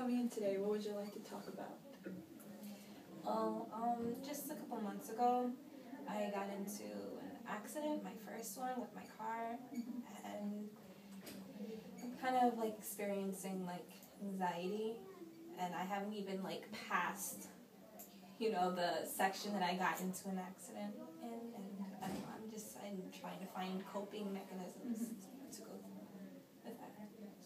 coming in today. What would you like to talk about? Well, just a couple months ago, I got into an accident, my first one with my car, and I'm kind of like experiencing like anxiety, and I haven't even like passed, the section that I got into an accident in, and I'm trying to find coping mechanisms to go with that.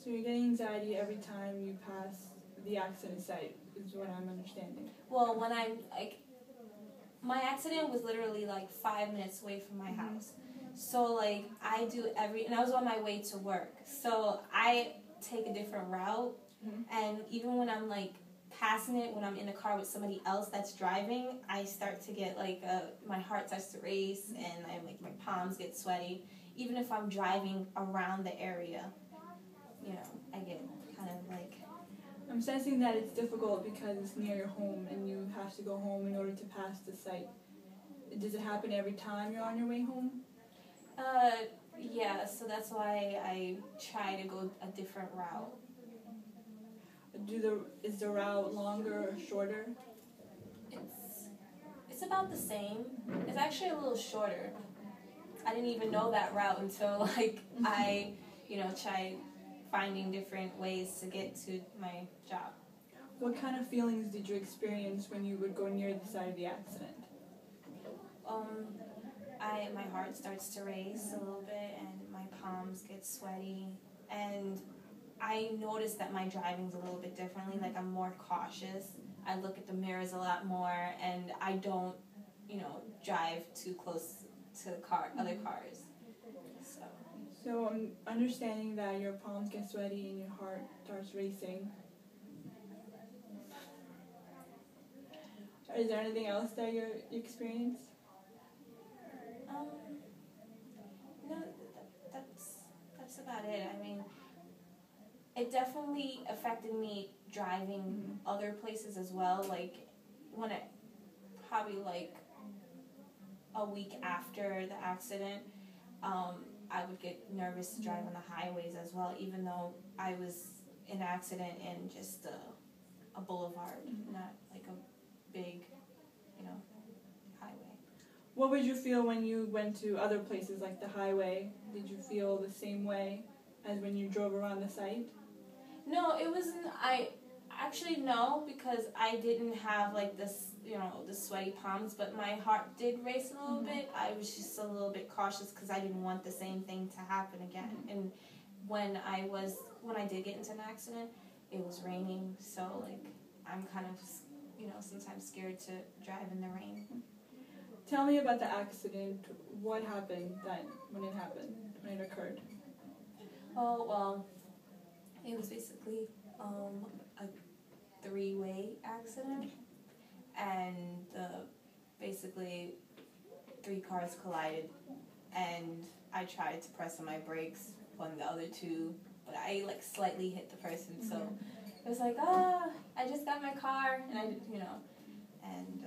So you're getting anxiety every time you pass the accident site, is what I'm understanding. Well, when I'm like, my accident was literally like 5 minutes away from my house. So like and I was on my way to work. So I take a different route, and even when I'm like passing it, when I'm in a car with somebody else that's driving, I start to get like, my heart starts to race, and my palms get sweaty. Even if I'm driving around the area, I get kind of like... I'm sensing that it's difficult because it's near your home and you have to go home in order to pass the site. Does it happen every time you're on your way home? Yeah, so that's why I try to go a different route. Is the route longer or shorter? It's about the same. It's actually a little shorter. I didn't even know that route until I, tried finding different ways to get to my job. What kind of feelings did you experience when you would go near the site of the accident? My heart starts to race a little bit, and my palms get sweaty, and I noticed that my driving's a little bit differently. Like, I'm more cautious. I look at the mirrors a lot more, and I don't, drive too close to other cars. So I'm understanding that your palms get sweaty and your heart starts racing. Is there anything else that you experience? No, that's about it. I mean, it definitely affected me driving other places as well. Like, probably like a week after the accident, I would get nervous to drive on the highways as well, even though I was in an accident in just a boulevard, not like a big, highway. What would you feel when you went to other places like the highway? Did you feel the same way as when you drove around the site? No, it wasn't. No, because I didn't have like this, the sweaty palms, but my heart did race a little bit. I was just a little bit cautious because I didn't want the same thing to happen again. And when I did get into an accident, it was raining, so like I'm kind of, sometimes scared to drive in the rain. Tell me about the accident. What happened then when it occurred? Oh, well, it was basically a three-way accident, and basically 3 cars collided, and I tried to press on my brakes on the other 2, but I slightly hit the person, so it was like, I just got my car, and and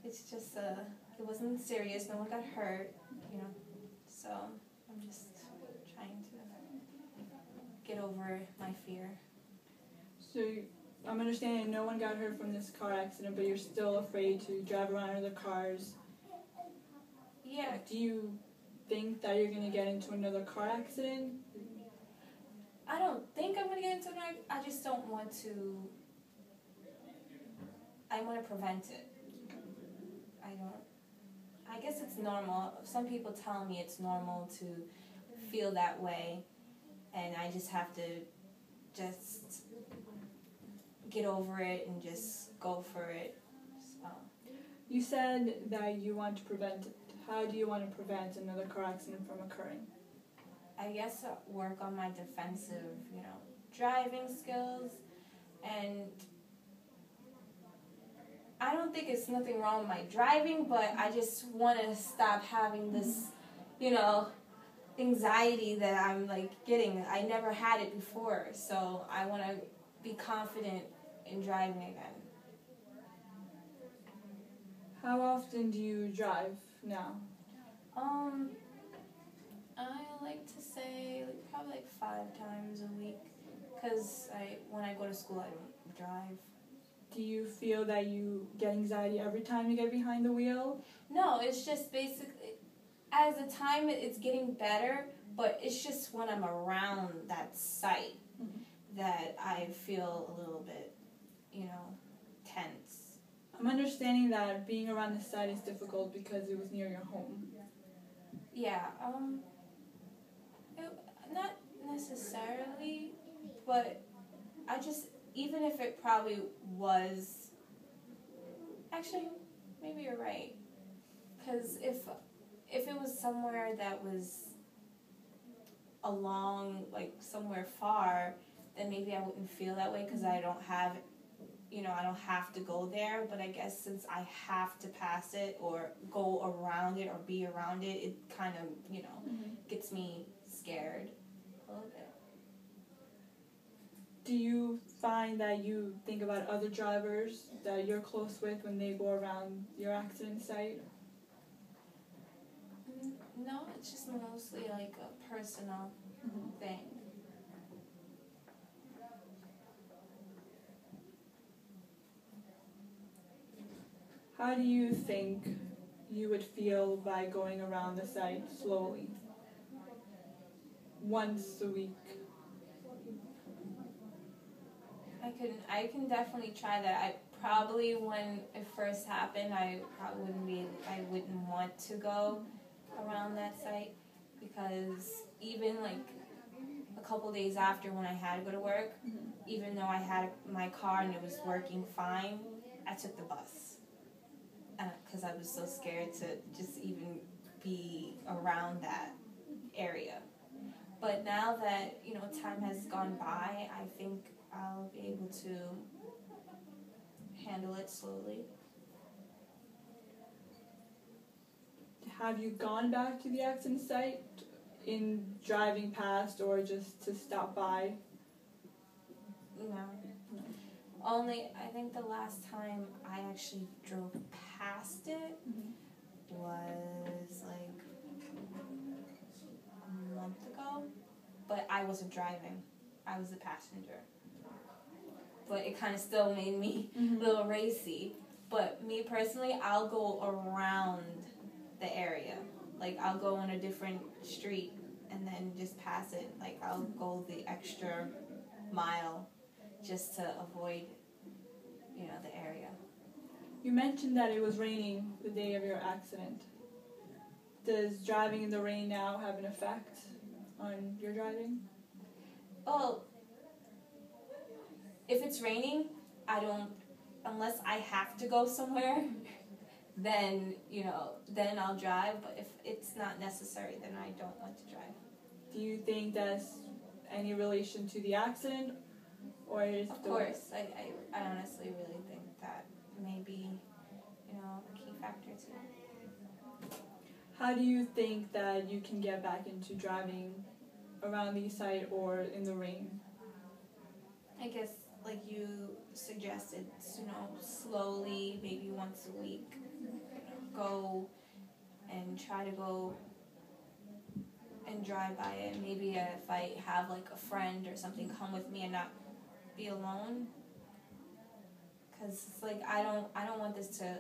it's just, it wasn't serious, no one got hurt, so I'm just trying to get over my fear. So I'm understanding no one got hurt from this car accident, but you're still afraid to drive around other cars. Yeah. Do you think that you're going to get into another car accident? I don't think I'm going to get into another. I just don't want to. I want to prevent it. I guess it's normal. Some people tell me it's normal to feel that way, and I just have to just get over it and just go for it. So. You said that you want to prevent it. How do you want to prevent another car accident from occurring? I guess work on my defensive, driving skills, and I don't think it's nothing wrong with my driving, but I just want to stop having this, anxiety that I'm getting. I never had it before, so I want to be confident in driving again. How often do you drive now? I like to say probably 5 times a week, because when I go to school, I don't drive. Do you feel that you get anxiety every time you get behind the wheel? No, it's just basically, as the time it's getting better, but it's just when I'm around that site that I feel a little bit, tense. I'm understanding that being around the site is difficult because it was near your home. Yeah, not necessarily, but even if it probably was, actually, maybe you're right. Because if it was somewhere that was along, like somewhere far, then maybe I wouldn't feel that way because I don't have, I don't have to go there. But I guess since I have to pass it or go around it or be around it, it kind of, gets me scared a little bit. Do you find that you think about other drivers that you're close with when they go around your accident site? No, it's just mostly like a personal thing. How do you think you would feel by going around the site slowly? Once a week? I can definitely try that. I probably, when it first happened, I wouldn't want to go around that site, because even like a couple days after, when I had to go to work, even though I had my car and it was working fine, I took the bus because I was so scared to just even be around that area. But now that time has gone by, I think I'll be able to handle it slowly. Have you gone back to the accident site in driving past or just to stop by? No. Only, I think the last time I actually drove past it was like a month ago, but I wasn't driving. I was the passenger. But it kind of still made me a little racy. But me personally, I'll go around the area. Like, I'll go on a different street and then just pass it. Like, I'll go the extra mile just to avoid, the area. You mentioned that it was raining the day of your accident. Does driving in the rain now have an effect on your driving? Well, if it's raining, unless I have to go somewhere, then I'll drive. But if it's not necessary, then I don't want to drive. Do you think that's any relation to the accident? Or is Of course, I honestly really think that may be, a key factor too. How do you think that you can get back into driving around the site or in the rain? I guess, like you suggested, slowly, maybe once a week, go and try to go and drive by it. Maybe if I have like a friend or something come with me and not be alone, because it's like I don't want this to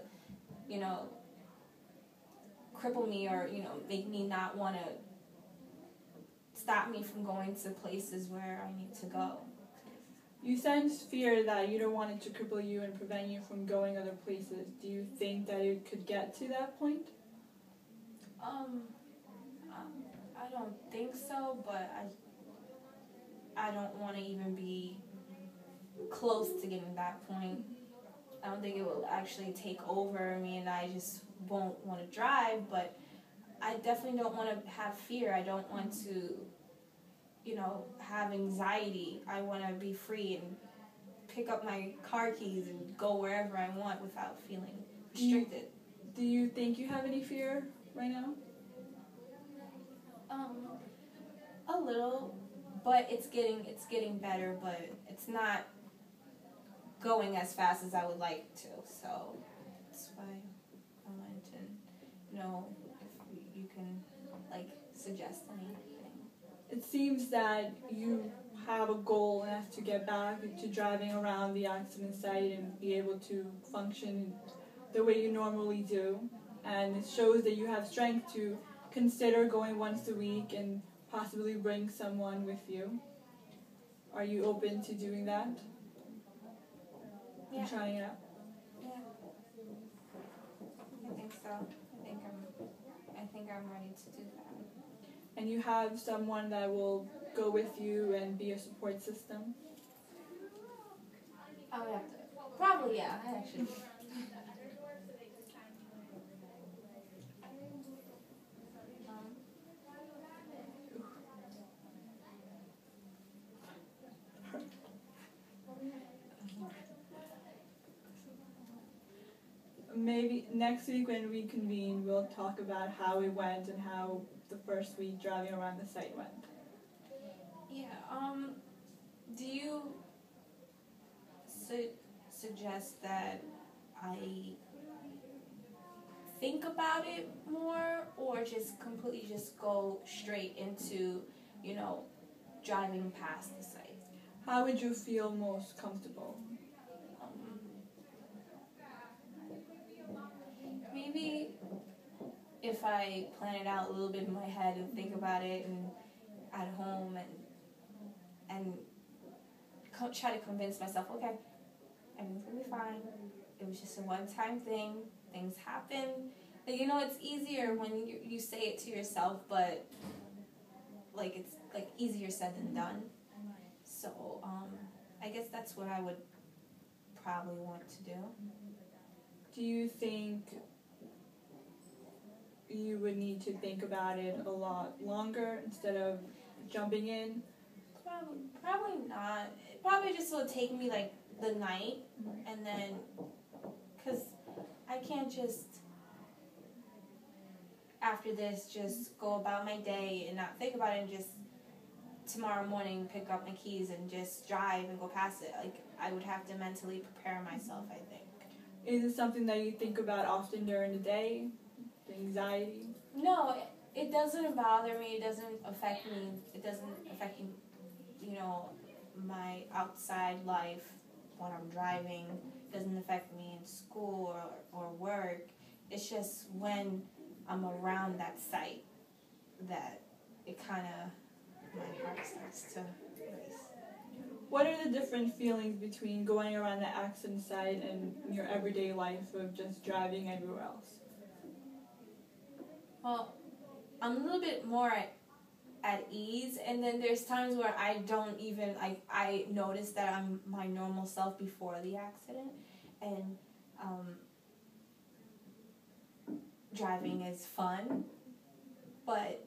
cripple me or make me not want to stop me from going to places where I need to go. You sense fear that you don't want it to cripple you and prevent you from going other places. Do you think that it could get to that point? I don't think so, but I don't want to even be close to getting to that point. I don't think it will actually take over me and I just won't want to drive, but I definitely don't want to have fear. I don't want to, have anxiety. I want to be free and pick up my car keys and go wherever I want without feeling restricted. Do you think you have any fear right now? A little, but it's getting better, but it's not going as fast as I would like to. So that's why I wanted to know if you can suggest anything. It seems that you have a goal and have to get back to driving around the accident site and be able to function the way you normally do. And it shows that you have strength to consider going once a week and possibly bring someone with you. Are you open to doing that? Yeah. And trying it out? Yeah. I think so. I think I'm ready to do that. And you have someone that will go with you and be a support system? I would have to. Probably, yeah. I actually. Maybe next week when we convene, we'll talk about how it went and how the first week driving around the site went. Yeah. Do you suggest that I think about it more, or just completely just go straight into, driving past the site? How would you feel most comfortable? Maybe if I plan it out a little bit in my head and think about it and at home and try to convince myself, okay, everything's gonna be fine. It was just a one-time thing. Things happen. It's easier when you say it to yourself, but it's easier said than done. So I guess that's what I would probably want to do. Do you think you would need to think about it a lot longer instead of jumping in? Probably not. It probably just will take me the night, and then, because I can't just after this just go about my day and not think about it and just tomorrow morning pick up my keys and just drive and go past it. I would have to mentally prepare myself, I think. Is it something that you think about often during the day? The anxiety? No, it doesn't bother me. It doesn't affect me. It doesn't affect, my outside life when I'm driving. It doesn't affect me in school or work. It's just when I'm around that site that it kind of, my heart starts to race. What are the different feelings between going around the accident site and your everyday life of just driving everywhere else? Well, I'm a little bit more at ease, and then there's times where I don't even, I notice that I'm my normal self before the accident, and driving is fun, but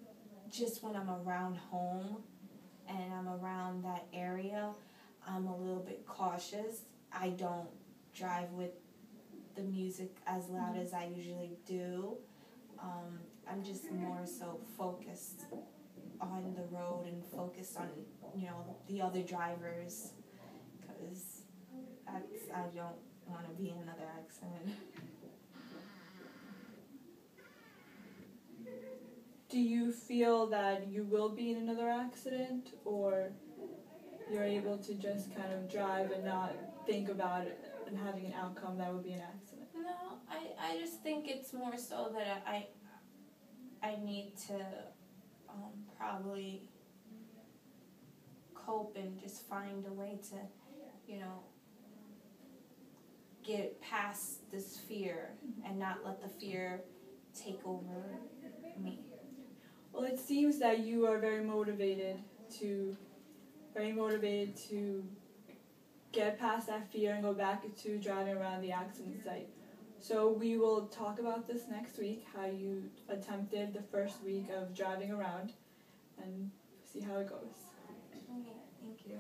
just when I'm around home and I'm around that area, I'm a little bit cautious. I don't drive with the music as loud as I usually do. I'm just more so focused on the road and focused on, the other drivers, because I don't want to be in another accident. Do you feel that you will be in another accident, or you're able to just kind of drive and not think about it and having an outcome that would be an accident? No, I just think it's more so that I need to probably cope and just find a way to, get past this fear and not let the fear take over me. Well, it seems that you are very motivated to get past that fear and go back to driving around the accident site. So we will talk about this next week, how you attempted the first week of driving around, and see how it goes. Okay, thank you.